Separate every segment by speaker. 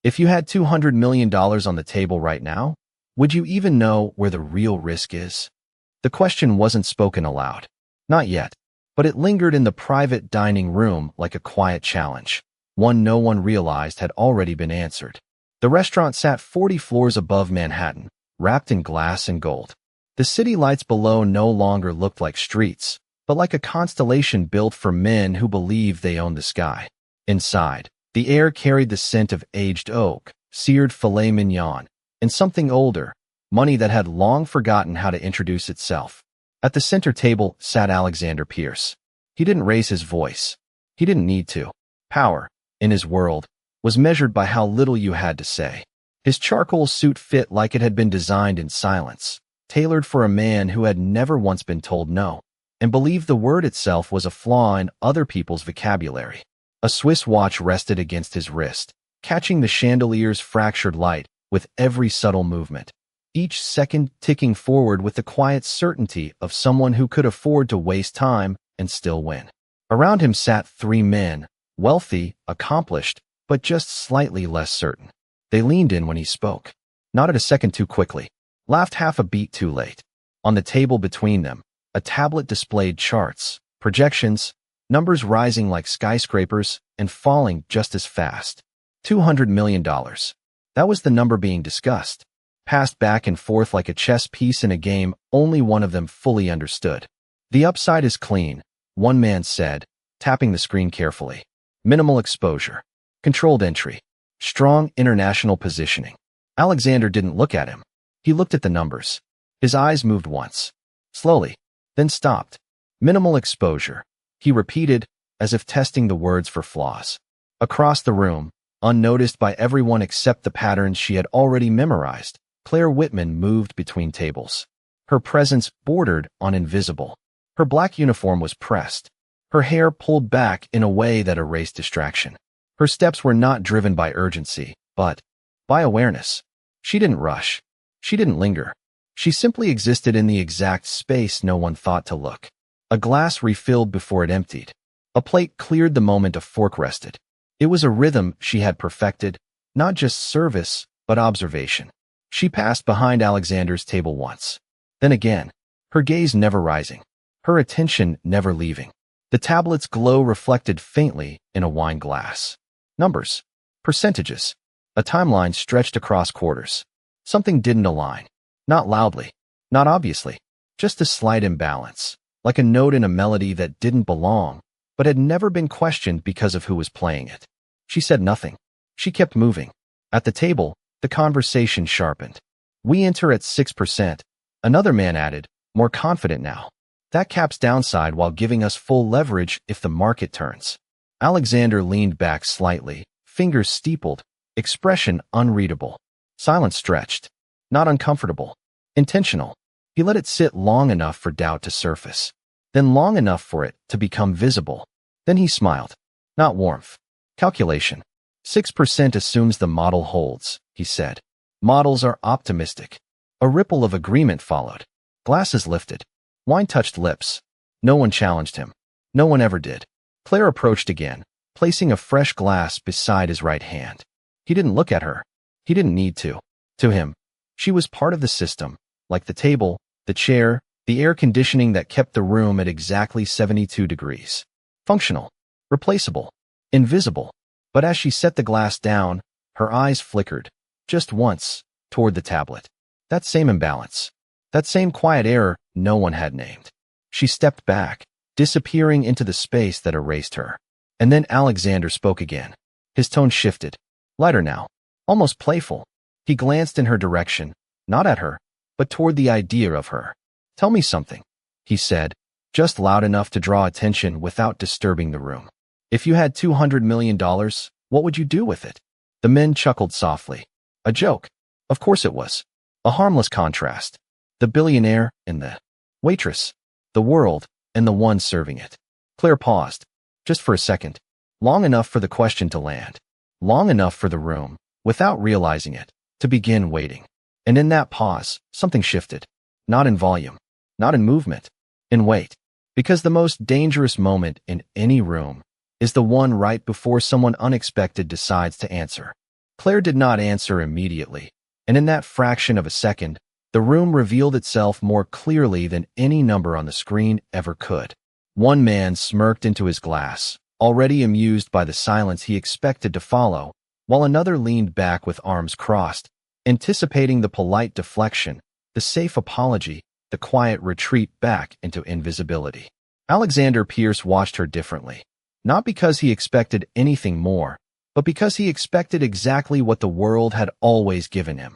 Speaker 1: If you had $200 million on the table right now, would you even know where the real risk is? The question wasn't spoken aloud. Not yet. But it lingered in the private dining room like a quiet challenge, one no one realized had already been answered. The restaurant sat 40 floors above Manhattan, wrapped in glass and gold. The city lights below no longer looked like streets, but like a constellation built for men who believed they owned the sky. Inside, the air carried the scent of aged oak, seared filet mignon, and something older, money that had long forgotten how to introduce itself. At the center table sat Alexander Pierce. He didn't raise his voice. He didn't need to. Power, in his world, was measured by how little you had to say. His charcoal suit fit like it had been designed in silence, tailored for a man who had never once been told no, and believed the word itself was a flaw in other people's vocabulary. A Swiss watch rested against his wrist, catching the chandelier's fractured light with every subtle movement, each second ticking forward with the quiet certainty of someone who could afford to waste time and still win. Around him sat three men, wealthy, accomplished, but just slightly less certain. They leaned in when he spoke, nodded a second too quickly, laughed half a beat too late. On the table between them, a tablet displayed charts, projections, numbers rising like skyscrapers and falling just as fast. $200 million. That was the number being discussed, passed back and forth like a chess piece in a game only one of them fully understood. The upside is clean, one man said, tapping the screen carefully. Minimal exposure. Controlled entry. Strong international positioning. Alexander didn't look at him. He looked at the numbers. His eyes moved once. Slowly. Then stopped. Minimal exposure. He repeated, as if testing the words for flaws. Across the room, unnoticed by everyone except the patterns she had already memorized, Claire Whitman moved between tables. Her presence bordered on invisible. Her black uniform was pressed. Her hair pulled back in a way that erased distraction. Her steps were not driven by urgency, but by awareness. She didn't rush. She didn't linger. She simply existed in the exact space no one thought to look. A glass refilled before it emptied. A plate cleared the moment a fork rested. It was a rhythm she had perfected, not just service, but observation. She passed behind Alexander's table once. Then again, her gaze never rising, her attention never leaving. The tablet's glow reflected faintly in a wine glass. Numbers. Percentages. A timeline stretched across quarters. Something didn't align. Not loudly. Not obviously. Just a slight imbalance. Like a note in a melody that didn't belong, but had never been questioned because of who was playing it. She said nothing. She kept moving. At the table, the conversation sharpened. We enter at 6%. Another man added, more confident now. That caps downside while giving us full leverage if the market turns. Alexander leaned back slightly, fingers steepled, expression unreadable. Silence stretched. Not uncomfortable. Intentional. He let it sit long enough for doubt to surface. Then long enough for it to become visible. Then he smiled. Not warmth. Calculation. 6% assumes the model holds, he said. Models are optimistic. A ripple of agreement followed. Glasses lifted. Wine touched lips. No one challenged him. No one ever did. Claire approached again, placing a fresh glass beside his right hand. He didn't look at her. He didn't need to. To him, she was part of the system, like the table, the chair, the air conditioning that kept the room at exactly 72 degrees. Functional. Replaceable. Invisible. But as she set the glass down, her eyes flickered, just once, toward the tablet. That same imbalance. That same quiet error no one had named. She stepped back, disappearing into the space that erased her. And then Alexander spoke again. His tone shifted. Lighter now. Almost playful. He glanced in her direction, not at her, but toward the idea of her. Tell me something, he said, just loud enough to draw attention without disturbing the room. If you had $200 million, what would you do with it? The men chuckled softly. A joke. Of course it was. A harmless contrast. The billionaire and the waitress. The world and the one serving it. Claire paused. Just for a second. Long enough for the question to land. Long enough for the room, without realizing it, to begin waiting. And in that pause, something shifted. Not in volume. Not in movement. In weight. Because the most dangerous moment in any room is the one right before someone unexpected decides to answer. Claire did not answer immediately, and in that fraction of a second, the room revealed itself more clearly than any number on the screen ever could. One man smirked into his glass, already amused by the silence he expected to follow, while another leaned back with arms crossed, anticipating the polite deflection, the safe apology, the quiet retreat back into invisibility. Alexander Pierce watched her differently, not because he expected anything more, but because he expected exactly what the world had always given him.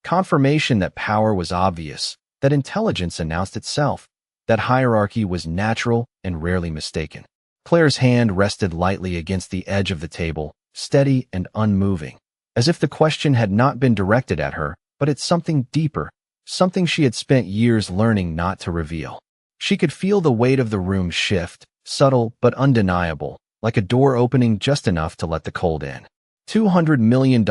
Speaker 1: Confirmation that power was obvious, that intelligence announced itself, that hierarchy was natural and rarely mistaken. Claire's hand rested lightly against the edge of the table, steady and unmoving, as if the question had not been directed at her, but at something deeper, something she had spent years learning not to reveal. She could feel the weight of the room shift, subtle but undeniable, like a door opening just enough to let the cold in. $200 million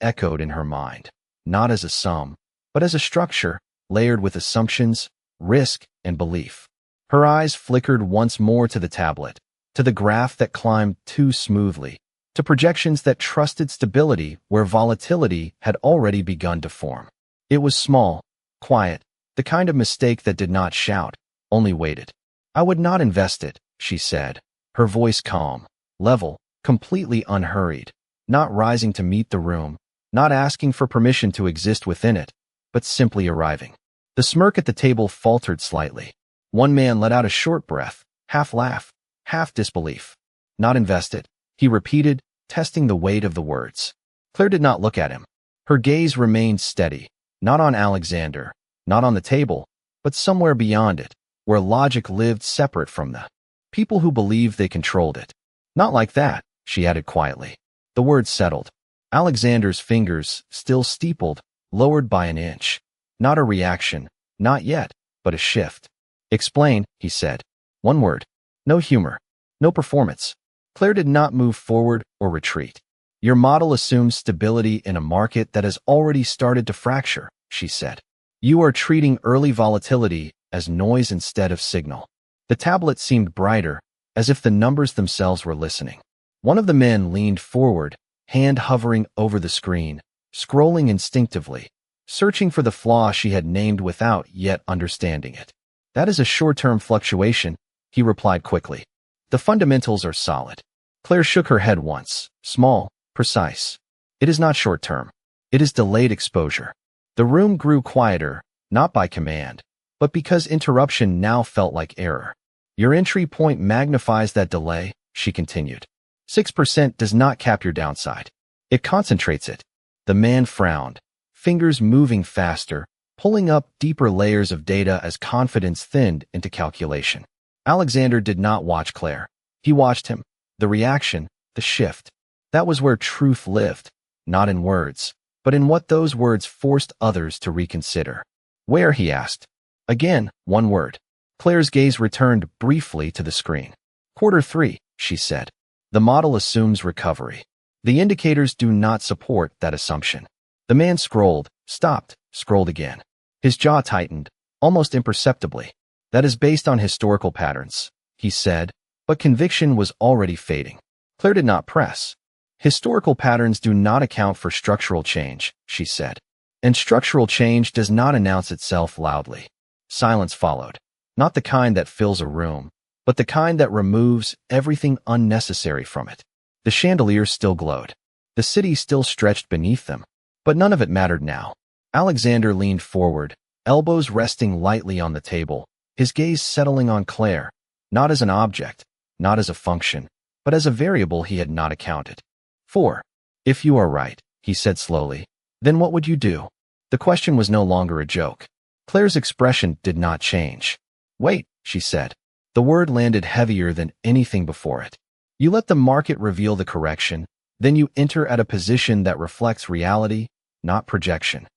Speaker 1: echoed in her mind, not as a sum, but as a structure, layered with assumptions, risk, and belief. Her eyes flickered once more to the tablet, to the graph that climbed too smoothly, to projections that trusted stability where volatility had already begun to form. It was small, quiet, the kind of mistake that did not shout, only waited. "I would not invest it," she said, her voice calm, level, completely unhurried, not rising to meet the room, not asking for permission to exist within it, but simply arriving. The smirk at the table faltered slightly. One man let out a short breath, half laugh, half disbelief. "Not invest it," he repeated, testing the weight of the words. Claire did not look at him. Her gaze remained steady, not on Alexander, not on the table, but somewhere beyond it, where logic lived separate from the people who believed they controlled it. "Not like that," she added quietly. The words settled. Alexander's fingers, still steepled, lowered by an inch. Not a reaction, not yet, but a shift. "Explain," he said. One word. No humor. No performance. Claire did not move forward or retreat. "Your model assumes stability in a market that has already started to fracture," she said. "You are treating early volatility as noise instead of signal." The tablet seemed brighter, as if the numbers themselves were listening. One of the men leaned forward, hand hovering over the screen, scrolling instinctively, searching for the flaw she had named without yet understanding it. "That is a short-term fluctuation," he replied quickly. "The fundamentals are solid." Claire shook her head once, small, precise. "It is not short-term. It is delayed exposure." The room grew quieter, not by command, but because interruption now felt like error. "Your entry point magnifies that delay," she continued. 6% does not cap your downside. It concentrates it. The man frowned, fingers moving faster, pulling up deeper layers of data as confidence thinned into calculation. Alexander did not watch Claire. He watched him. The reaction, the shift. That was where truth lived, not in words, but in what those words forced others to reconsider. "Where?" he asked. Again, one word. Claire's gaze returned briefly to the screen. "Q3, she said. "The model assumes recovery. The indicators do not support that assumption." The man scrolled, stopped, scrolled again. His jaw tightened, almost imperceptibly. "That is based on historical patterns," he said, but conviction was already fading. Claire did not press. "Historical patterns do not account for structural change," she said. "And structural change does not announce itself loudly." Silence followed. Not the kind that fills a room, but the kind that removes everything unnecessary from it. The chandeliers still glowed. The city still stretched beneath them. But none of it mattered now. Alexander leaned forward, elbows resting lightly on the table, his gaze settling on Claire, not as an object, not as a function, but as a variable he had not accounted. "4. If you are right," he said slowly, "then what would you do?" The question was no longer a joke. Claire's expression did not change. "Wait," she said. The word landed heavier than anything before it. "You let the market reveal the correction, then you enter at a position that reflects reality, not projection."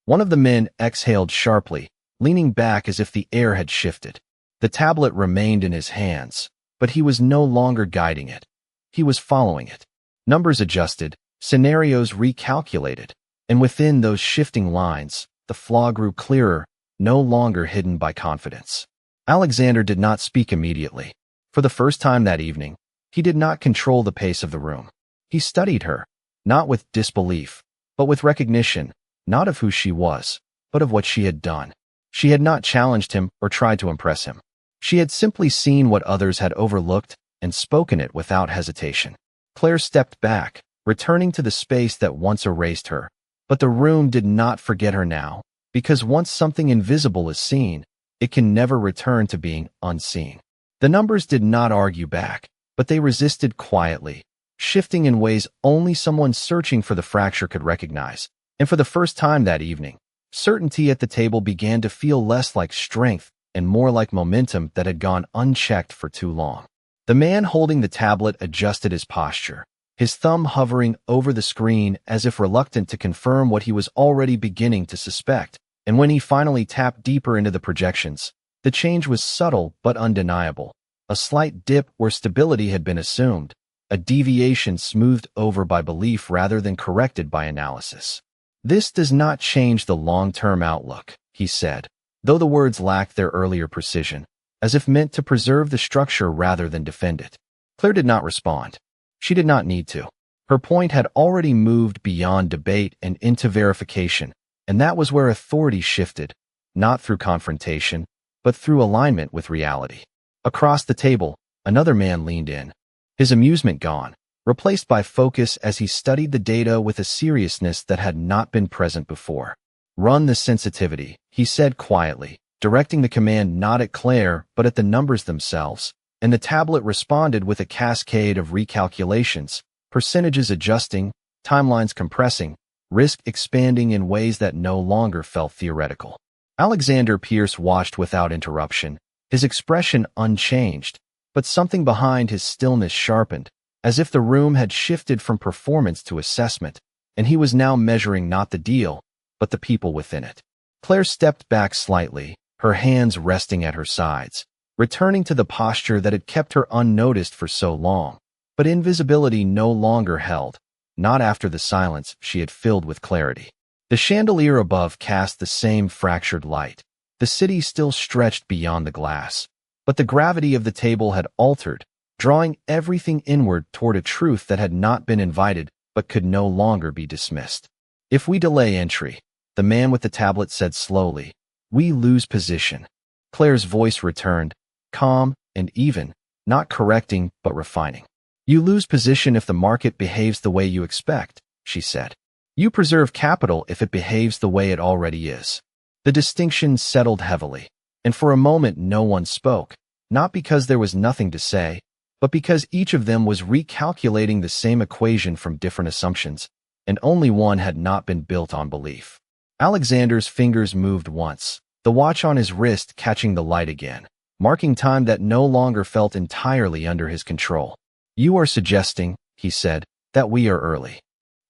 Speaker 1: One of the men exhaled sharply, leaning back as if the air had shifted. The tablet remained in his hands, but he was no longer guiding it. He was following it. Numbers adjusted, scenarios recalculated, and within those shifting lines, the flaw grew clearer, no longer hidden by confidence. Alexander did not speak immediately. For the first time that evening, he did not control the pace of the room. He studied her, not with disbelief, but with recognition, not of who she was, but of what she had done. She had not challenged him or tried to impress him. She had simply seen what others had overlooked and spoken it without hesitation. Claire stepped back, returning to the space that once erased her. But the room did not forget her now, because once something invisible is seen, it can never return to being unseen. The numbers did not argue back, but they resisted quietly, shifting in ways only someone searching for the fracture could recognize. And for the first time that evening, certainty at the table began to feel less like strength and more like momentum that had gone unchecked for too long. The man holding the tablet adjusted his posture, his thumb hovering over the screen as if reluctant to confirm what he was already beginning to suspect. And when he finally tapped deeper into the projections, the change was subtle but undeniable. A slight dip where stability had been assumed, a deviation smoothed over by belief rather than corrected by analysis. "This does not change the long-term outlook," he said, though the words lacked their earlier precision, as if meant to preserve the structure rather than defend it. Claire did not respond. She did not need to. Her point had already moved beyond debate and into verification, and that was where authority shifted, not through confrontation, but through alignment with reality. Across the table, another man leaned in, his amusement gone, replaced by focus as he studied the data with a seriousness that had not been present before. "Run the sensitivity," he said quietly, directing the command not at Claire but at the numbers themselves, and the tablet responded with a cascade of recalculations, percentages adjusting, timelines compressing, risk expanding in ways that no longer felt theoretical. Alexander Pierce watched without interruption, his expression unchanged, but something behind his stillness sharpened, as if the room had shifted from performance to assessment, and he was now measuring not the deal, but the people within it. Claire stepped back slightly, her hands resting at her sides, returning to the posture that had kept her unnoticed for so long. But invisibility no longer held, not after the silence she had filled with clarity. The chandelier above cast the same fractured light. The city still stretched beyond the glass, but the gravity of the table had altered, drawing everything inward toward a truth that had not been invited but could no longer be dismissed. "If we delay entry," the man with the tablet said slowly, "we lose position." Claire's voice returned, calm and even, not correcting but refining. "You lose position if the market behaves the way you expect," she said. "You preserve capital if it behaves the way it already is." The distinction settled heavily, and for a moment no one spoke, not because there was nothing to say, but because each of them was recalculating the same equation from different assumptions, and only one had not been built on belief. Alexander's fingers moved once, the watch on his wrist catching the light again, marking time that no longer felt entirely under his control. "You are suggesting," he said, "that we are early."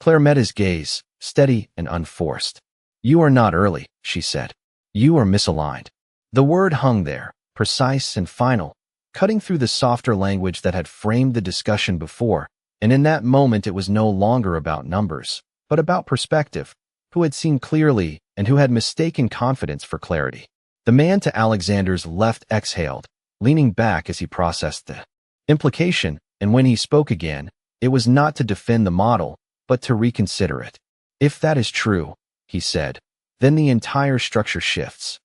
Speaker 1: Claire met his gaze, steady and unforced. "You are not early," she said. "You are misaligned." The word hung there, precise and final, cutting through the softer language that had framed the discussion before, and in that moment it was no longer about numbers, but about perspective, who had seen clearly and who had mistaken confidence for clarity. The man to Alexander's left exhaled, leaning back as he processed the implication, and when he spoke again, it was not to defend the model, but to reconsider it. "If that is true," he said, "then the entire structure shifts."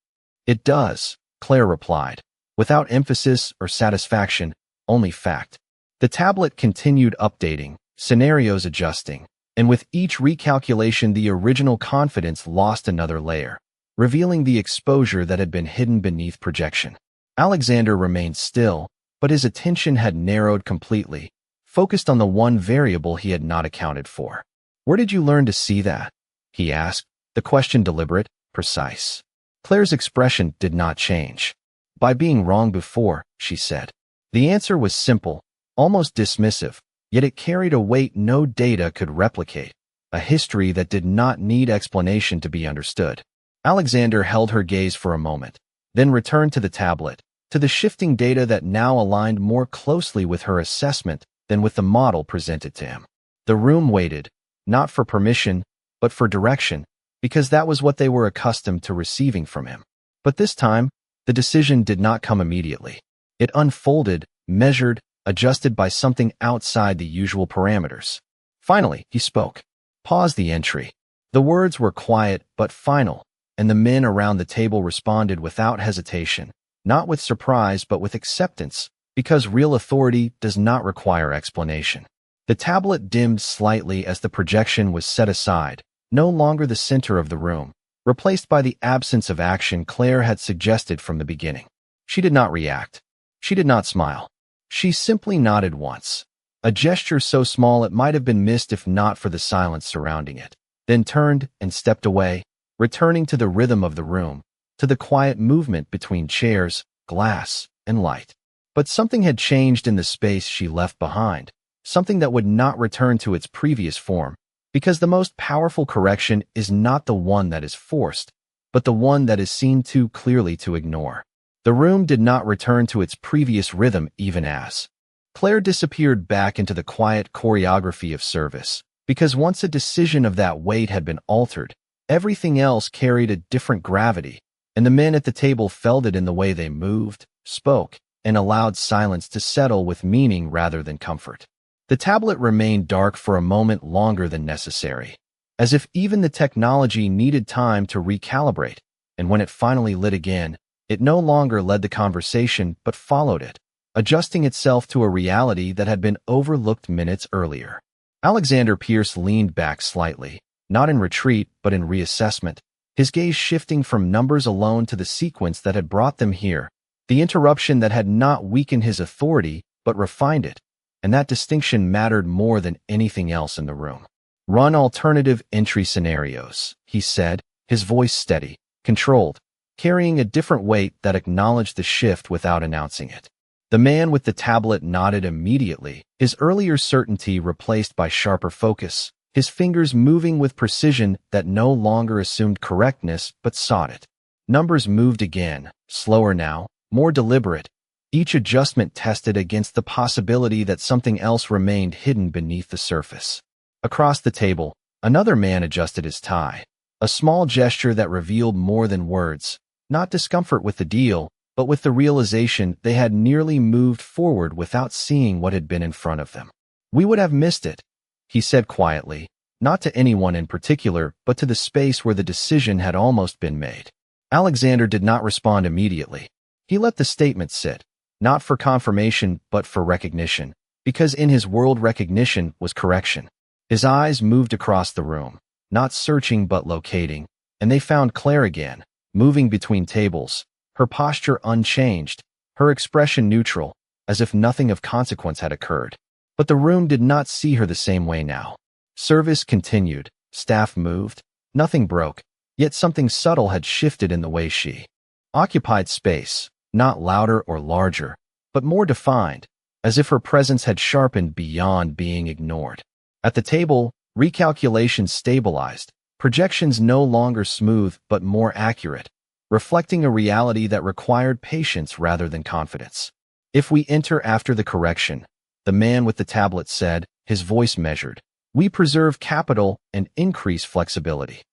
Speaker 1: "It does," Claire replied, without emphasis or satisfaction, only fact. The tablet continued updating, scenarios adjusting, and with each recalculation the original confidence lost another layer, revealing the exposure that had been hidden beneath projection. Alexander remained still, but his attention had narrowed completely, focused on the one variable he had not accounted for. "Where did you learn to see that?" he asked, the question deliberate, precise. Claire's expression did not change. "By being wrong before," she said. The answer was simple, almost dismissive, yet it carried a weight no data could replicate, a history that did not need explanation to be understood. Alexander held her gaze for a moment, then returned to the tablet, to the shifting data that now aligned more closely with her assessment than with the model presented to him. The room waited, not for permission, but for direction, because that was what they were accustomed to receiving from him. But this time, the decision did not come immediately. It unfolded, measured, adjusted by something outside the usual parameters. Finally, he spoke. Pause the entry. The words were quiet but final, and the men around the table responded without hesitation, not with surprise but with acceptance, because real authority does not require explanation. The tablet dimmed slightly as the projection was set aside, no longer the center of the room, replaced by the absence of action Claire had suggested from the beginning. She did not react. She did not smile. She simply nodded once, a gesture so small it might have been missed if not for the silence surrounding it, then turned and stepped away, returning to the rhythm of the room, to the quiet movement between chairs, glass, and light. But something had changed in the space she left behind, something that would not return to its previous form, because the most powerful correction is not the one that is forced, but the one that is seen too clearly to ignore. The room did not return to its previous rhythm even as Claire disappeared back into the quiet choreography of service, because once a decision of that weight had been altered, everything else carried a different gravity, and the men at the table felt it in the way they moved, spoke, and allowed silence to settle with meaning rather than comfort. The tablet remained dark for a moment longer than necessary, as if even the technology needed time to recalibrate, and when it finally lit again, it no longer led the conversation but followed it, adjusting itself to a reality that had been overlooked minutes earlier. Alexander Pierce leaned back slightly, not in retreat but in reassessment, his gaze shifting from numbers alone to the sequence that had brought them here, the interruption that had not weakened his authority but refined it, and that distinction mattered more than anything else in the room. Run alternative entry scenarios, he said, his voice steady, controlled, carrying a different weight that acknowledged the shift without announcing it. The man with the tablet nodded immediately, his earlier certainty replaced by sharper focus, his fingers moving with precision that no longer assumed correctness but sought it. Numbers moved again, slower now, more deliberate, each adjustment tested against the possibility that something else remained hidden beneath the surface. Across the table, another man adjusted his tie, a small gesture that revealed more than words, not discomfort with the deal, but with the realization they had nearly moved forward without seeing what had been in front of them. "We would have missed it," he said quietly, not to anyone in particular, but to the space where the decision had almost been made. Alexander did not respond immediately. He let the statement sit, not for confirmation but for recognition, because in his world recognition was correction. His eyes moved across the room, not searching but locating, and they found Claire again, moving between tables, her posture unchanged, her expression neutral, as if nothing of consequence had occurred. But the room did not see her the same way now. Service continued, staff moved, nothing broke, yet something subtle had shifted in the way she occupied space, not louder or larger, but more defined, as if her presence had sharpened beyond being ignored. At the table, recalculations stabilized, projections no longer smooth but more accurate, reflecting a reality that required patience rather than confidence. "If we enter after the correction," the man with the tablet said, his voice measured, "we preserve capital and increase flexibility."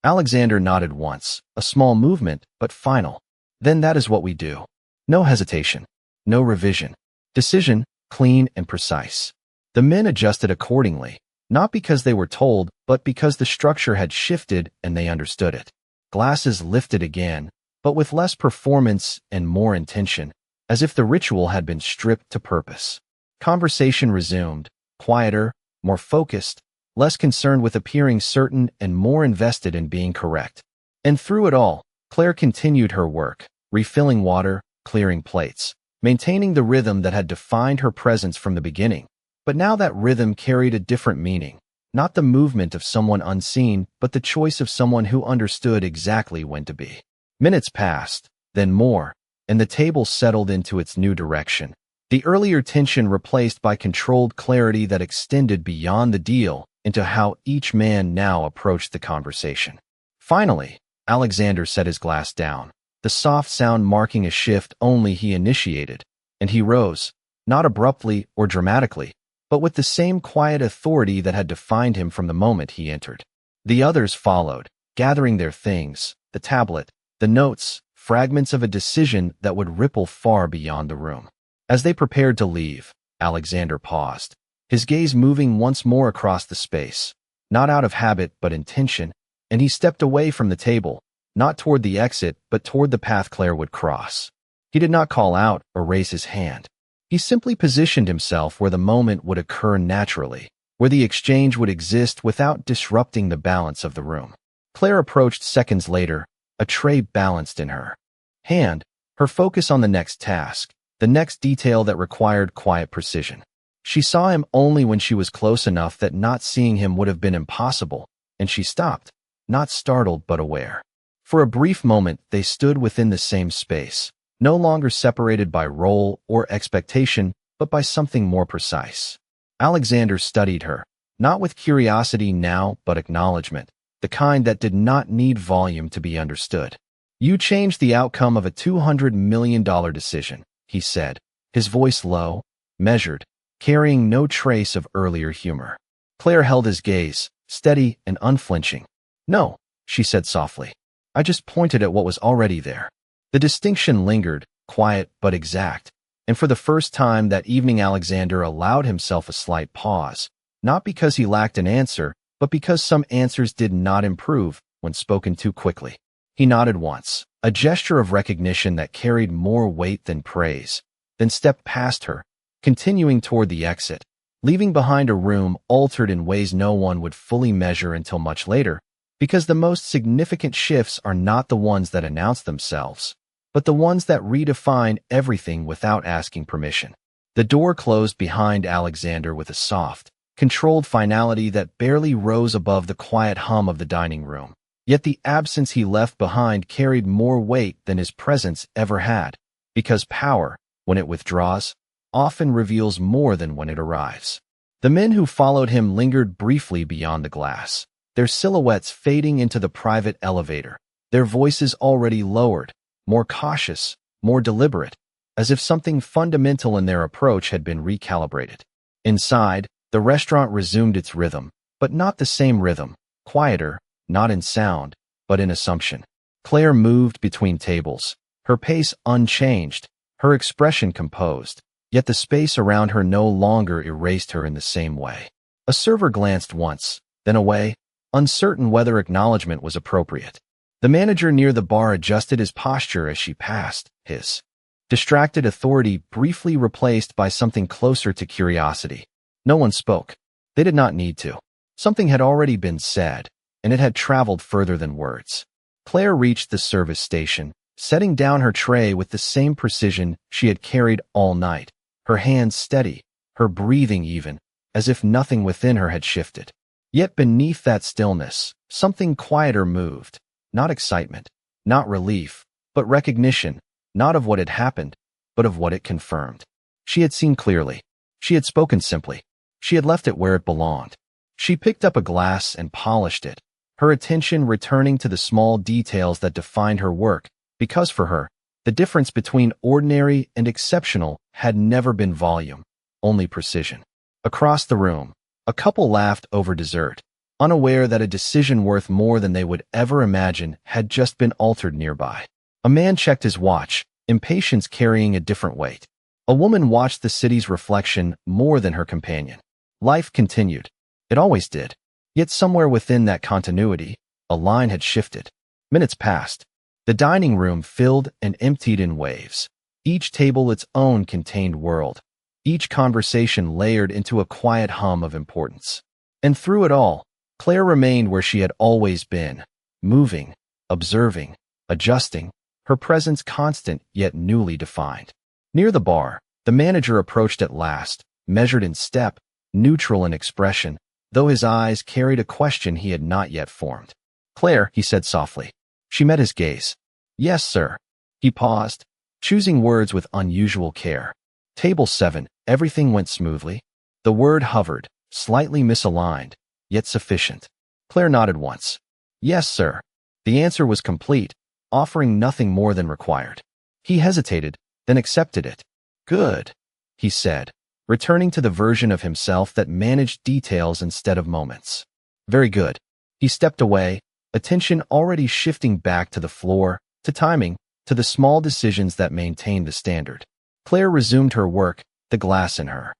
Speaker 1: Alexander nodded once, a small movement, but final. "Then that is what we do. No hesitation. No revision. Decision, clean and precise." The men adjusted accordingly, not because they were told, but because the structure had shifted and they understood it. Glasses lifted again, but with less performance and more intention, as if the ritual had been stripped to purpose. Conversation resumed, quieter, more focused, less concerned with appearing certain and more invested in being correct. And through it all, Claire continued her work, refilling water, clearing plates, maintaining the rhythm that had defined her presence from the beginning. But now that rhythm carried a different meaning, not the movement of someone unseen, but the choice of someone who understood exactly when to be. Minutes passed, then more, and the table settled into its new direction, the earlier tension replaced by controlled clarity that extended beyond the deal into how each man now approached the conversation. Finally, Alexander set his glass down, the soft sound marking a shift only he initiated, and he rose, not abruptly or dramatically, but with the same quiet authority that had defined him from the moment he entered. The others followed, gathering their things, the tablet, the notes, fragments of a decision that would ripple far beyond the room. As they prepared to leave, Alexander paused. his gaze moving once more across the space, not out of habit but intention, and he stepped away from the table, not toward the exit but toward the path Claire would cross. He did not call out or raise his hand. He simply positioned himself where the moment would occur naturally, where the exchange would exist without disrupting the balance of the room. Claire approached seconds later, a tray balanced in her hand, her focus on the next task, the next detail that required quiet precision. She saw him only when she was close enough that not seeing him would have been impossible, and she stopped, not startled but aware. For a brief moment, they stood within the same space, no longer separated by role or expectation, but by something more precise. Alexander studied her, not with curiosity now, but acknowledgement, the kind that did not need volume to be understood. "You changed the outcome of a $200 million decision," he said, his voice low, measured, carrying no trace of earlier humor. Claire held his gaze, steady and unflinching. "No," she said softly. "I just pointed at what was already there." The distinction lingered, quiet but exact, and for the first time that evening Alexander allowed himself a slight pause, not because he lacked an answer, but because some answers did not improve when spoken too quickly. He nodded once, a gesture of recognition that carried more weight than praise, then stepped past her, continuing toward the exit, leaving behind a room altered in ways no one would fully measure until much later, because the most significant shifts are not the ones that announce themselves, but the ones that redefine everything without asking permission. The door closed behind Alexander with a soft, controlled finality that barely rose above the quiet hum of the dining room. Yet the absence he left behind carried more weight than his presence ever had, because power, when it withdraws, often reveals more than when it arrives. The men who followed him lingered briefly beyond the glass, their silhouettes fading into the private elevator, their voices already lowered, more cautious, more deliberate, as if something fundamental in their approach had been recalibrated. Inside, the restaurant resumed its rhythm, but not the same rhythm, quieter, not in sound, but in assumption. Claire moved between tables, her pace unchanged, her expression composed, yet the space around her no longer erased her in the same way. A server glanced once, then away, uncertain whether acknowledgement was appropriate. The manager near the bar adjusted his posture as she passed, his distracted authority briefly replaced by something closer to curiosity. No one spoke. They did not need to. Something had already been said, and it had traveled further than words. Claire reached the service station, setting down her tray with the same precision she had carried all night, her hands steady, her breathing even, as if nothing within her had shifted. Yet beneath that stillness, something quieter moved, not excitement, not relief, but recognition, not of what had happened, but of what it confirmed. She had seen clearly. She had spoken simply. She had left it where it belonged. She picked up a glass and polished it, her attention returning to the small details that defined her work, because for her, the difference between ordinary and exceptional had never been volume, only precision. Across the room, a couple laughed over dessert, unaware that a decision worth more than they would ever imagine had just been altered nearby. A man checked his watch, impatience carrying a different weight. A woman watched the city's reflection more than her companion. Life continued. It always did. Yet somewhere within that continuity, a line had shifted. Minutes passed. The dining room filled and emptied in waves. Each table its own contained world. Each conversation layered into a quiet hum of importance. And through it all, Claire remained where she had always been, moving, observing, adjusting, her presence constant yet newly defined. Near the bar, the manager approached at last, measured in step, neutral in expression, though his eyes carried a question he had not yet formed. "Claire," he said softly. She met his gaze. "Yes, sir." He paused, choosing words with unusual care. "Table 7, everything went smoothly." The word hovered, slightly misaligned, yet sufficient. Claire nodded once. "Yes, sir." The answer was complete, offering nothing more than required. He hesitated, then accepted it. "Good," he said, returning to the version of himself that managed details instead of moments. "Very good." He stepped away, attention already shifting back to the floor, to timing, to the small decisions that maintained the standard. Claire resumed her work, the glass in her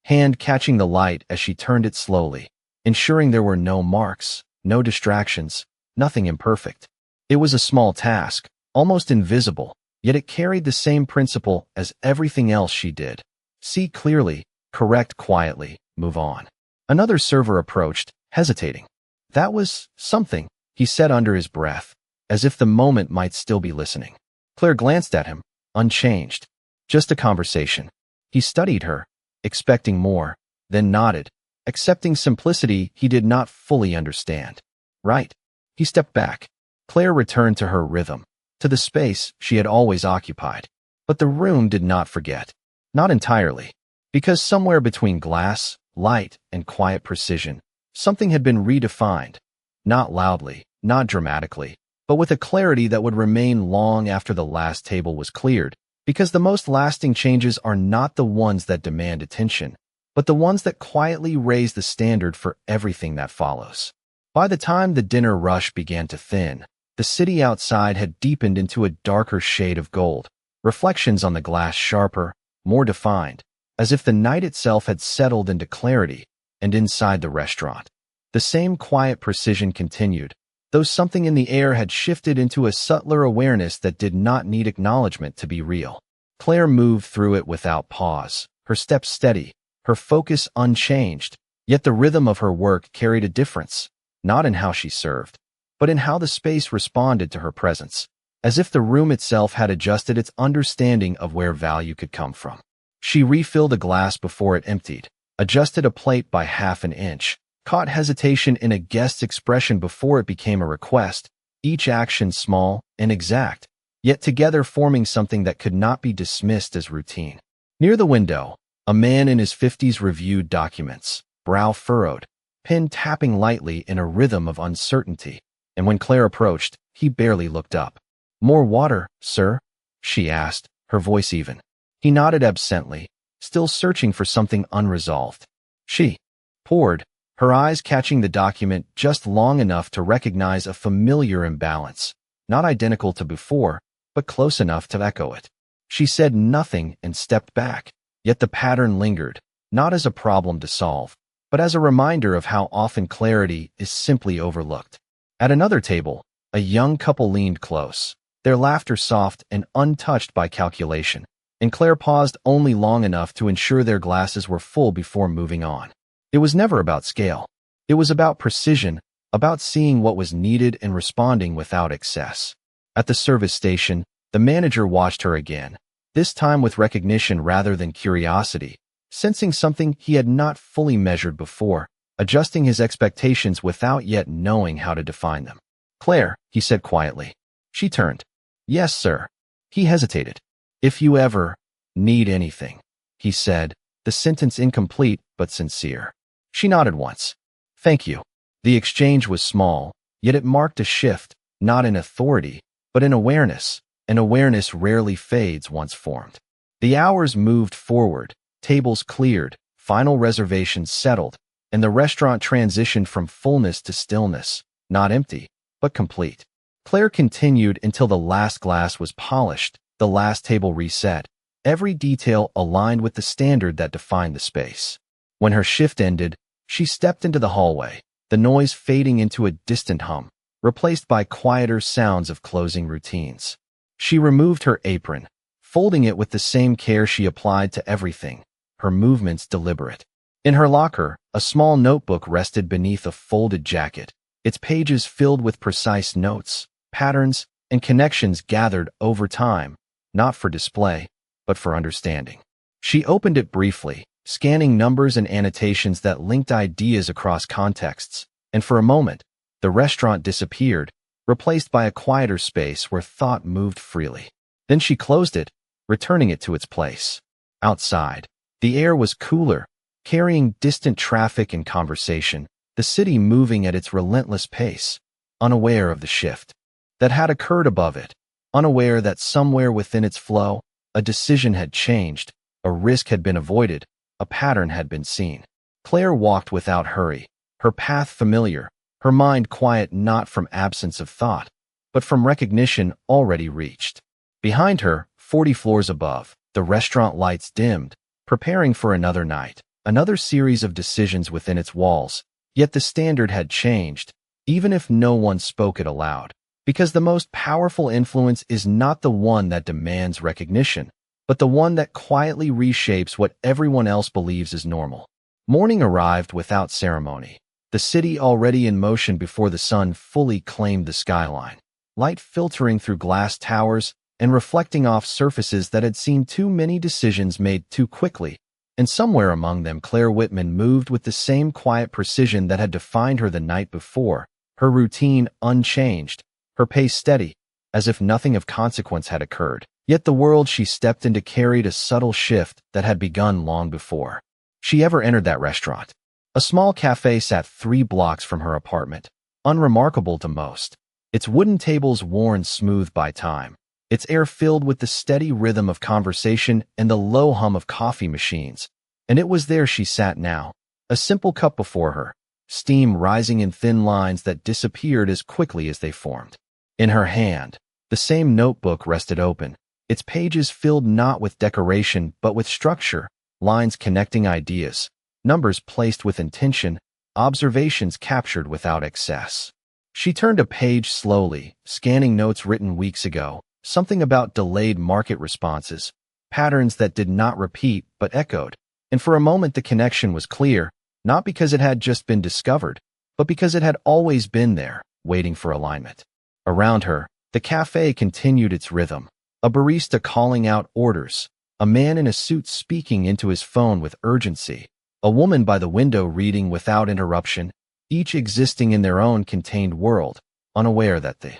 Speaker 1: hand catching the light as she turned it slowly, ensuring there were no marks, no distractions, nothing imperfect. It was a small task, almost invisible, yet it carried the same principle as everything else she did. See clearly, correct quietly, move on. Another server approached, hesitating. That was something, he said under his breath, as if the moment might still be listening. Claire glanced at him, unchanged. Just a conversation. He studied her, expecting more, then nodded, accepting simplicity he did not fully understand. Right. He stepped back. Claire returned to her rhythm, to the space she had always occupied. But the room did not forget. Not entirely. Because somewhere between glass, light, and quiet precision, something had been redefined. Not loudly, not dramatically, but with a clarity that would remain long after the last table was cleared. Because the most lasting changes are not the ones that demand attention, but the ones that quietly raise the standard for everything that follows. By the time the dinner rush began to thin, the city outside had deepened into a darker shade of gold, reflections on the glass sharper, more defined, as if the night itself had settled into clarity, and inside the restaurant, the same quiet precision continued, though something in the air had shifted into a subtler awareness that did not need acknowledgement to be real. Claire moved through it without pause, her steps steady, her focus unchanged, yet the rhythm of her work carried a difference, not in how she served, but in how the space responded to her presence, as if the room itself had adjusted its understanding of where value could come from. She refilled a glass before it emptied, adjusted a plate by half an inch, caught hesitation in a guest's expression before it became a request, each action small and exact, yet together forming something that could not be dismissed as routine. Near the window, a man in his 50s reviewed documents, brow furrowed, pen tapping lightly in a rhythm of uncertainty, and when Claire approached, he barely looked up. "More water, sir?" she asked, her voice even. He nodded absently, still searching for something unresolved. She poured, her eyes catching the document just long enough to recognize a familiar imbalance, not identical to before, but close enough to echo it. She said nothing and stepped back, yet the pattern lingered, not as a problem to solve, but as a reminder of how often clarity is simply overlooked. At another table, a young couple leaned close, their laughter soft and untouched by calculation, and Claire paused only long enough to ensure their glasses were full before moving on. It was never about scale. It was about precision, about seeing what was needed and responding without excess. At the service station, the manager watched her again, this time with recognition rather than curiosity, sensing something he had not fully measured before, adjusting his expectations without yet knowing how to define them. "Claire," he said quietly. She turned. "Yes, sir." He hesitated. "If you ever need anything," he said, the sentence incomplete but sincere. She nodded once. "Thank you." The exchange was small, yet it marked a shift, not in authority, but in awareness, and awareness rarely fades once formed. The hours moved forward, tables cleared, final reservations settled, and the restaurant transitioned from fullness to stillness, not empty, but complete. Claire continued until the last glass was polished, the last table reset, every detail aligned with the standard that defined the space. When her shift ended, she stepped into the hallway, the noise fading into a distant hum, replaced by quieter sounds of closing routines. She removed her apron, folding it with the same care she applied to everything, her movements deliberate. In her locker, a small notebook rested beneath a folded jacket, its pages filled with precise notes, patterns, and connections gathered over time, not for display, but for understanding. She opened it briefly, scanning numbers and annotations that linked ideas across contexts, and for a moment, the restaurant disappeared, replaced by a quieter space where thought moved freely. Then she closed it, returning it to its place. Outside, the air was cooler, carrying distant traffic and conversation, the city moving at its relentless pace, unaware of the shift that had occurred above it, unaware that somewhere within its flow, a decision had changed, a risk had been avoided, a pattern had been seen. Claire walked without hurry, her path familiar, her mind quiet not from absence of thought, but from recognition already reached. Behind her, 40 floors above, the restaurant lights dimmed, preparing for another night, another series of decisions within its walls, yet the standard had changed, even if no one spoke it aloud. Because the most powerful influence is not the one that demands recognition, but the one that quietly reshapes what everyone else believes is normal. Morning arrived without ceremony, the city already in motion before the sun fully claimed the skyline, light filtering through glass towers and reflecting off surfaces that had seen too many decisions made too quickly. And somewhere among them Claire Whitman moved with the same quiet precision that had defined her the night before, her routine unchanged, her pace steady, as if nothing of consequence had occurred. Yet the world she stepped into carried a subtle shift that had begun long before she ever entered that restaurant. A small cafe sat 3 blocks from her apartment, unremarkable to most, its wooden tables worn smooth by time, its air filled with the steady rhythm of conversation and the low hum of coffee machines. And it was there she sat now, a simple cup before her, steam rising in thin lines that disappeared as quickly as they formed. In her hand, the same notebook rested open, its pages filled not with decoration but with structure, lines connecting ideas, numbers placed with intention, observations captured without excess. She turned a page slowly, scanning notes written weeks ago, something about delayed market responses, patterns that did not repeat but echoed. And for a moment the connection was clear, not because it had just been discovered, but because it had always been there, waiting for alignment. Around her, the cafe continued its rhythm, a barista calling out orders, a man in a suit speaking into his phone with urgency, a woman by the window reading without interruption, each existing in their own contained world, unaware that the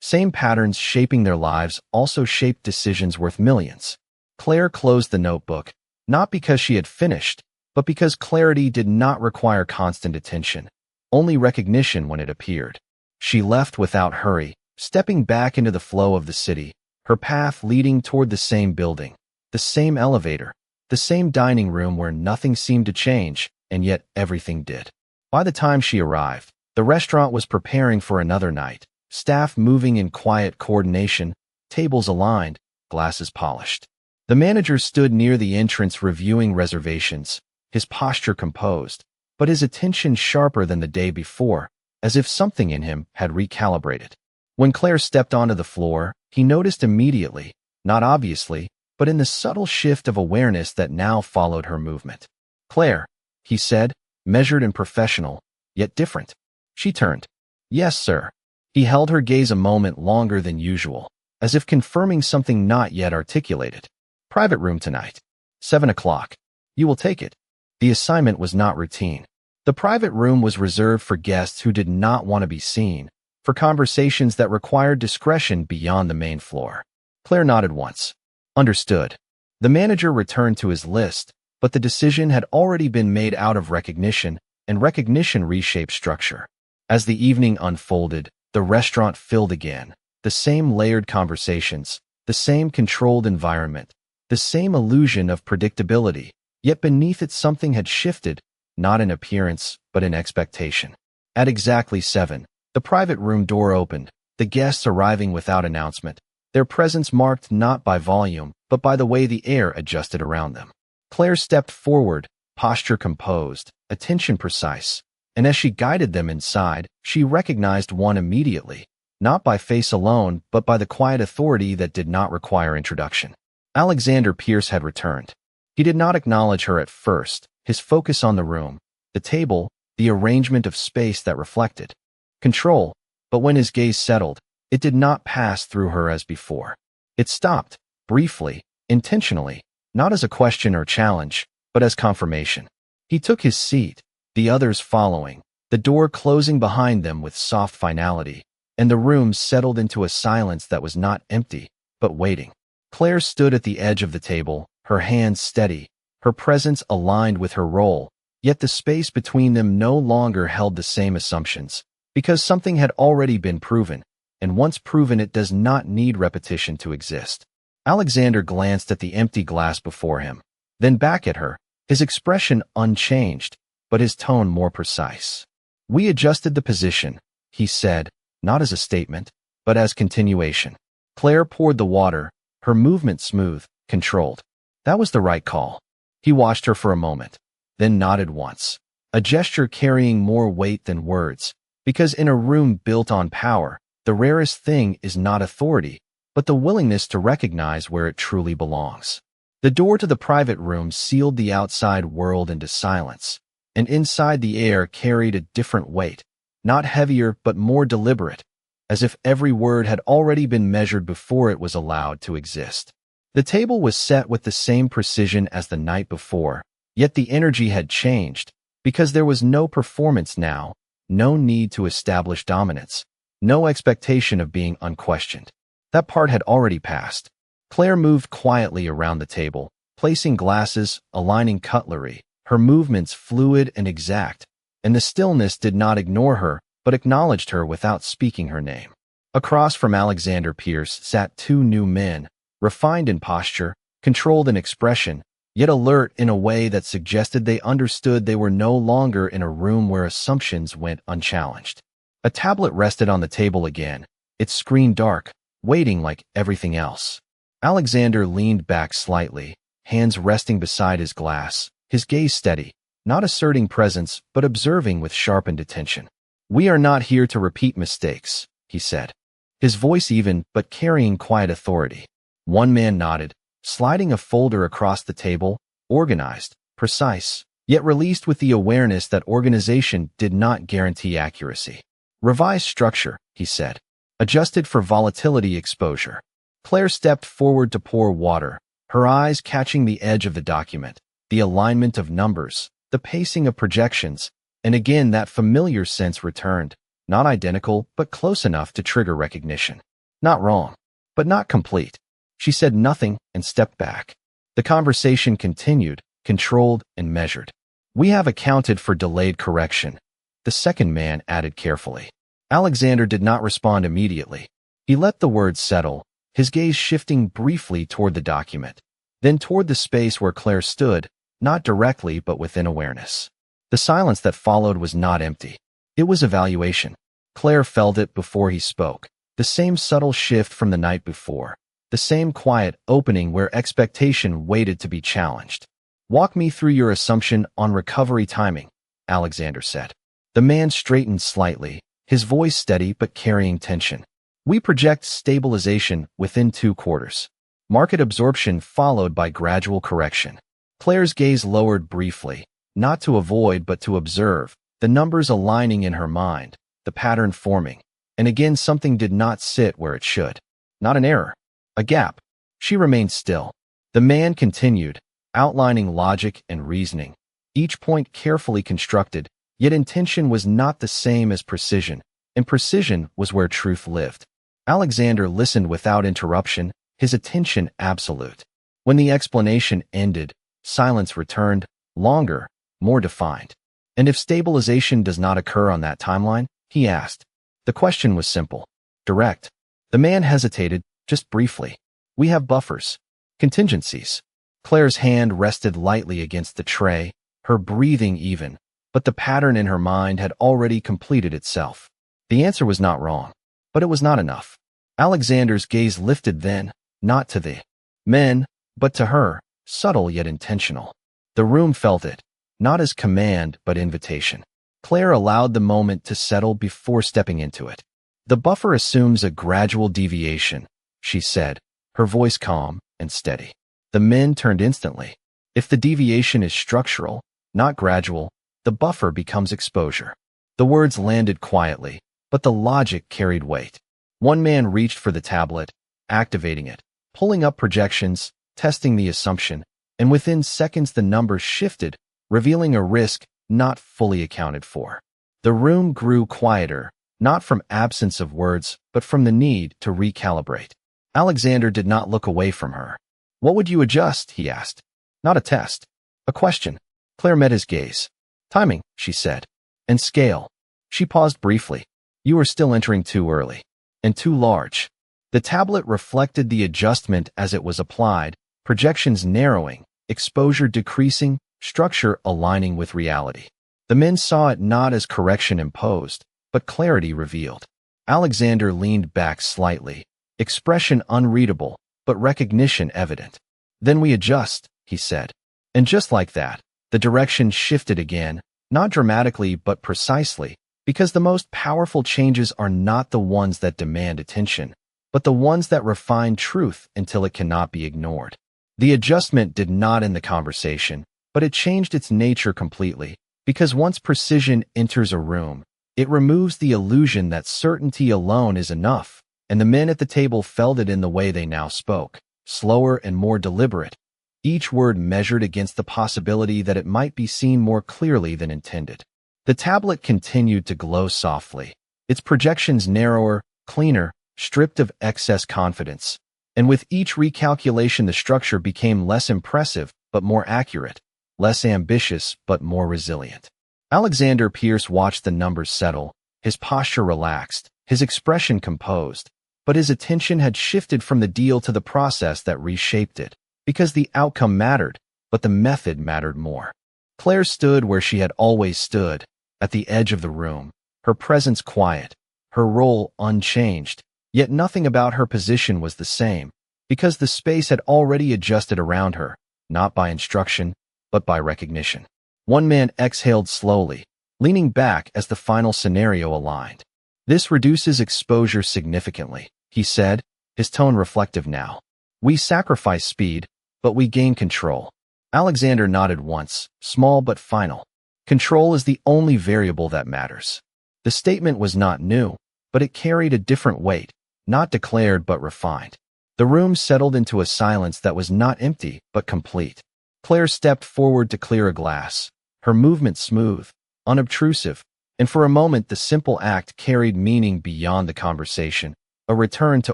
Speaker 1: same patterns shaping their lives also shaped decisions worth millions. Claire closed the notebook, not because she had finished, but because clarity did not require constant attention, only recognition when it appeared. She left without hurry, stepping back into the flow of the city, her path leading toward the same building, the same elevator, the same dining room where nothing seemed to change, and yet everything did. By the time she arrived, the restaurant was preparing for another night, staff moving in quiet coordination, tables aligned, glasses polished. The manager stood near the entrance reviewing reservations, his posture composed, but his attention sharper than the day before, as if something in him had recalibrated. When Claire stepped onto the floor, he noticed immediately, not obviously, but in the subtle shift of awareness that now followed her movement. "Claire," he said, measured and professional, yet different. She turned. "Yes, sir." He held her gaze a moment longer than usual, as if confirming something not yet articulated. "Private room tonight. 7 o'clock. You will take it." The assignment was not routine. The private room was reserved for guests who did not want to be seen, for conversations that required discretion beyond the main floor. Claire nodded once. Understood. The manager returned to his list, but the decision had already been made out of recognition, and recognition reshaped structure. As the evening unfolded, the restaurant filled again, the same layered conversations, the same controlled environment, the same illusion of predictability, yet beneath it something had shifted, not in appearance, but in expectation. At exactly 7, the private room door opened, the guests arriving without announcement, their presence marked not by volume, but by the way the air adjusted around them. Claire stepped forward, posture composed, attention precise, and as she guided them inside, she recognized one immediately, not by face alone, but by the quiet authority that did not require introduction. Alexander Pierce had returned. He did not acknowledge her at first, his focus on the room, the table, the arrangement of space that reflected control, but when his gaze settled, it did not pass through her as before. It stopped, briefly, intentionally, not as a question or challenge, but as confirmation. He took his seat, the others following, the door closing behind them with soft finality, and the room settled into a silence that was not empty, but waiting. Claire stood at the edge of the table, her hands steady, her presence aligned with her role, yet the space between them no longer held the same assumptions, because something had already been proven, and once proven it does not need repetition to exist. Alexander glanced at the empty glass before him, then back at her, his expression unchanged, but his tone more precise. "We adjusted the position," he said, not as a statement, but as continuation. Claire poured the water, her movement smooth, controlled. That was the right call. He watched her for a moment. then nodded once, a gesture carrying more weight than words, because in a room built on power, the rarest thing is not authority, but the willingness to recognize where it truly belongs. The door to the private room sealed the outside world into silence, and inside the air carried a different weight, not heavier but more deliberate, as if every word had already been measured before it was allowed to exist. The table was set with the same precision as the night before, yet the energy had changed, because there was no performance now, no need to establish dominance, no expectation of being unquestioned. That part had already passed. Claire moved quietly around the table, placing glasses, aligning cutlery, her movements fluid and exact, and the stillness did not ignore her, but acknowledged her without speaking her name. Across from Alexander Pierce sat two new men, refined in posture, controlled in expression, yet alert in a way that suggested they understood they were no longer in a room where assumptions went unchallenged. A tablet rested on the table again, its screen dark, waiting like everything else. Alexander leaned back slightly, hands resting beside his glass, his gaze steady, not asserting presence but observing with sharpened attention. "We are not here to repeat mistakes," he said, his voice even but carrying quiet authority. One man nodded, sliding a folder across the table, organized, precise, yet released with the awareness that organization did not guarantee accuracy. "Revised structure," he said, "adjusted for volatility exposure." Claire stepped forward to pour water, her eyes catching the edge of the document, the alignment of numbers, the pacing of projections, and again that familiar sense returned, not identical but close enough to trigger recognition. Not wrong, but not complete. She said nothing and stepped back. The conversation continued, controlled and measured. "We have accounted for delayed correction," the second man added carefully. Alexander did not respond immediately. He let the words settle, his gaze shifting briefly toward the document, then toward the space where Claire stood, not directly but within awareness. The silence that followed was not empty. It was evaluation. Claire felt it before he spoke, the same subtle shift from the night before, the same quiet opening where expectation waited to be challenged. "Walk me through your assumption on recovery timing," Alexander said. The man straightened slightly, his voice steady but carrying tension. "We project stabilization within 2 quarters. Market absorption followed by gradual correction." Claire's gaze lowered briefly, not to avoid but to observe, the numbers aligning in her mind, the pattern forming, and again something did not sit where it should. Not an error, a gap. She remained still. The man continued, outlining logic and reasoning, each point carefully constructed, yet intention was not the same as precision, and precision was where truth lived. Alexander listened without interruption, his attention absolute. When the explanation ended, silence returned, longer, more defined. "And if stabilization does not occur on that timeline?" he asked. The question was simple, direct. The man hesitated, just briefly. "We have buffers, contingencies." Claire's hand rested lightly against the tray, her breathing even, but the pattern in her mind had already completed itself. The answer was not wrong, but it was not enough. Alexander's gaze lifted then, not to the men, but to her, subtle yet intentional. The room felt it, not as command but invitation. Claire allowed the moment to settle before stepping into it. "The buffer assumes a gradual deviation," she said, her voice calm and steady. The men turned instantly. "If the deviation is structural, not gradual, the buffer becomes exposure." The words landed quietly, but the logic carried weight. One man reached for the tablet, activating it, pulling up projections, testing the assumption, and within seconds the numbers shifted, revealing a risk not fully accounted for. The room grew quieter, not from absence of words, but from the need to recalibrate. Alexander did not look away from her. "What would you adjust?" he asked. Not a test, a question. Claire met his gaze. "Timing," she said. "And scale." She paused briefly. "You are still entering too early. And too large." The tablet reflected the adjustment as it was applied, projections narrowing, exposure decreasing, structure aligning with reality. The men saw it not as correction imposed, but clarity revealed. Alexander leaned back slightly, expression unreadable, but recognition evident. "Then we adjust," he said. And just like that, The direction shifted again, not dramatically but precisely, because the most powerful changes are not the ones that demand attention, but the ones that refine truth until it cannot be ignored. The adjustment did not end the conversation, but it changed its nature completely, because once precision enters a room, it removes the illusion that certainty alone is enough, and the men at the table felt it in the way they now spoke, slower and more deliberate, each word measured against the possibility that it might be seen more clearly than intended. The tablet continued to glow softly, its projections narrower, cleaner, stripped of excess confidence, and with each recalculation the structure became less impressive but more accurate, less ambitious but more resilient. Alexander Pierce watched the numbers settle, his posture relaxed, his expression composed, but his attention had shifted from the deal to the process that reshaped it, because the outcome mattered, but the method mattered more. Claire stood where she had always stood, at the edge of the room, her presence quiet, her role unchanged, yet nothing about her position was the same, because the space had already adjusted around her, not by instruction, but by recognition. One man exhaled slowly, leaning back as the final scenario aligned. "This reduces exposure significantly," he said, his tone reflective now. "We sacrifice speed, but we gain control." Alexander nodded once, small but final. Control is the only variable that matters. The statement was not new, but it carried a different weight, not declared but refined. The room settled into a silence that was not empty but complete. Claire stepped forward to clear a glass, her movement smooth, unobtrusive, and for a moment the simple act carried meaning beyond the conversation, a return to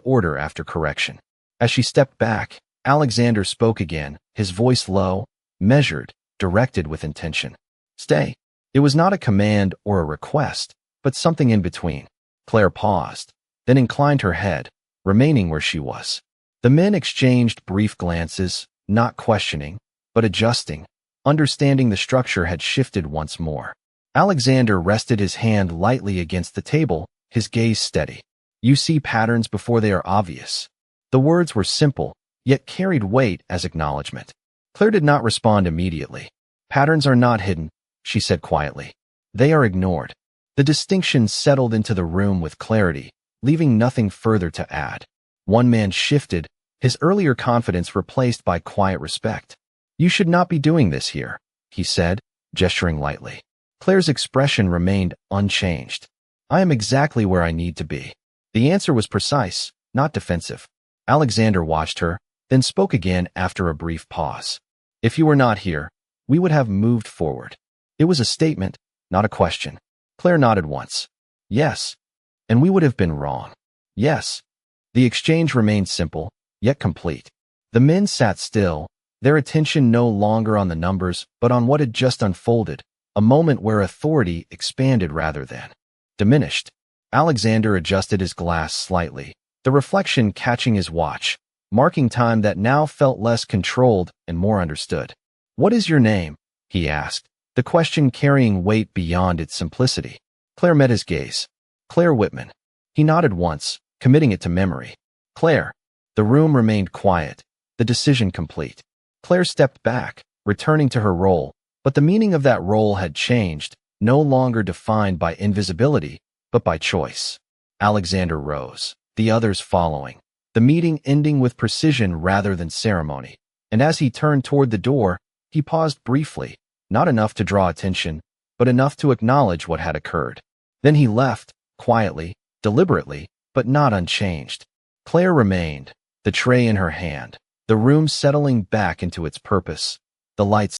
Speaker 1: order after correction. As she stepped back, Alexander spoke again, his voice low, measured, directed with intention. "Stay." It was not a command or a request, but something in between. Claire paused, then inclined her head, remaining where she was. The men exchanged brief glances, not questioning, but adjusting, understanding the structure had shifted once more. Alexander rested his hand lightly against the table, his gaze steady. "You see patterns before they are obvious." The words were simple, yet carried weight as acknowledgement. Claire did not respond immediately. "Patterns are not hidden," she said quietly. "They are ignored." The distinction settled into the room with clarity, leaving nothing further to add. One man shifted, his earlier confidence replaced by quiet respect. "You should not be doing this here," he said, gesturing lightly. Claire's expression remained unchanged. "I am exactly where I need to be." The answer was precise, not defensive. Alexander watched her, then spoke again after a brief pause. "If you were not here, we would have moved forward." It was a statement, not a question. Claire nodded once. "Yes." "And we would have been wrong." "Yes." The exchange remained simple, yet complete. The men sat still, their attention no longer on the numbers, but on what had just unfolded, a moment where authority expanded rather than diminished. Alexander adjusted his glass slightly, the reflection catching his watch, marking time that now felt less controlled and more understood. "What is your name?" he asked, the question carrying weight beyond its simplicity. Claire met his gaze. "Claire Whitman." He nodded once, committing it to memory. "Claire." The room remained quiet, the decision complete. Claire stepped back, returning to her role, but the meaning of that role had changed, no longer defined by invisibility, but by choice. Alexander rose, the others following, the meeting ending with precision rather than ceremony. And as he turned toward the door, he paused briefly, not enough to draw attention, but enough to acknowledge what had occurred. Then he left, quietly, deliberately, but not unchanged. Claire remained, the tray in her hand, the room settling back into its purpose, the lights